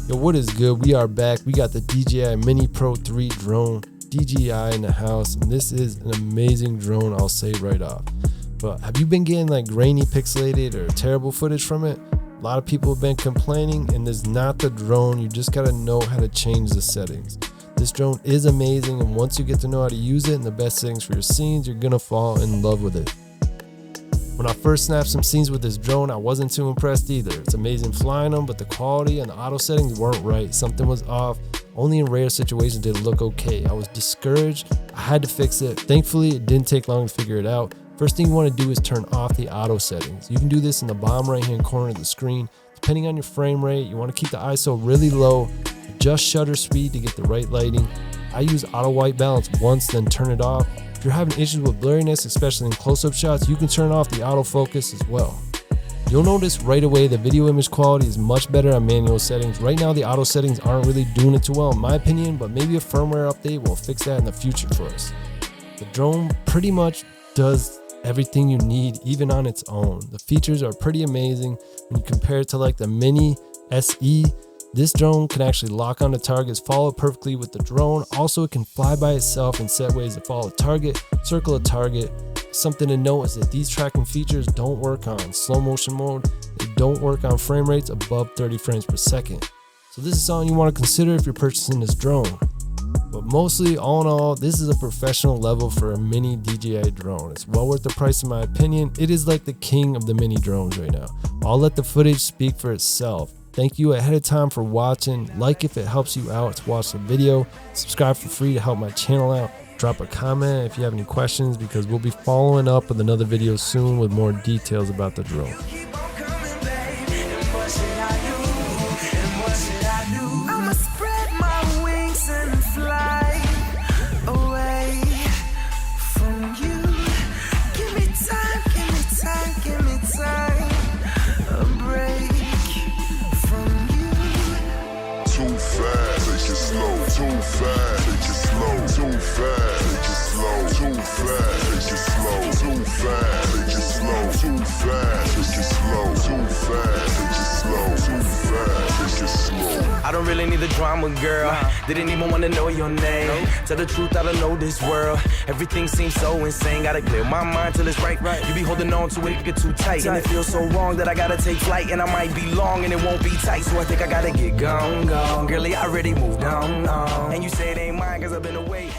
Yo, what is good? We are back. We got the DJI Mini Pro 3 drone, DJI in the house, and this is an amazing drone, I'll say right off. But have you been getting like grainy, pixelated, or terrible footage from it? A lot of people have been complaining, and this is not the drone. You just gotta know how to change the settings. This drone is amazing, and once you get to know how to use it and the best settings for your scenes, you're gonna fall in love with it. When I first snapped some scenes with this drone, I wasn't too impressed either. It's amazing flying them, but the quality and the auto settings weren't right. Something was off. Only in rare situations did it look okay. I was discouraged. I had to fix it. Thankfully, it didn't take long to figure it out. First thing you want to do is turn off the auto settings. You can do this in the bottom right hand corner of the screen. Depending on your frame rate, you want to keep the ISO really low. Adjust shutter speed to get the right lighting. I use auto white balance once, then turn it off. If you're having issues with blurriness, especially in close-up shots, you can turn off the autofocus as well. You'll notice right away the video image quality is much better on manual settings. Right now the auto settings aren't really doing it too well in my opinion, but maybe a firmware update will fix that in the future for us. The drone pretty much does everything you need even on its own. The features are pretty amazing when you compare it to like the Mini SE. This drone can actually lock onto targets, follow perfectly with the drone. Also, it can fly by itself and set ways to follow a target, circle a target. Something to note is that these tracking features don't work on slow motion mode. They don't work on frame rates above 30 frames per second. So this is something you want to consider if you're purchasing this drone. But mostly, all in all, this is a professional level for a mini DJI drone. It's well worth the price in my opinion. It is like the king of the mini drones right now. I'll let the footage speak for itself. Thank you ahead of time for watching. Like if it helps you out to watch the video. Subscribe for free to help my channel out. Drop a comment if you have any questions, because we'll be following up with another video soon with more details about the drone. I don't really need the drama, girl. Didn't even want to know your name. Tell the truth, I don't know this world. Everything seems so insane. Gotta clear my mind till it's right. You be holding on to it, you get too tight. And it feels so wrong that I gotta take flight. And I might be long and it won't be tight. So I think I gotta get gone. Girlie, I already moved on. And you say it ain't mine cause I've been away.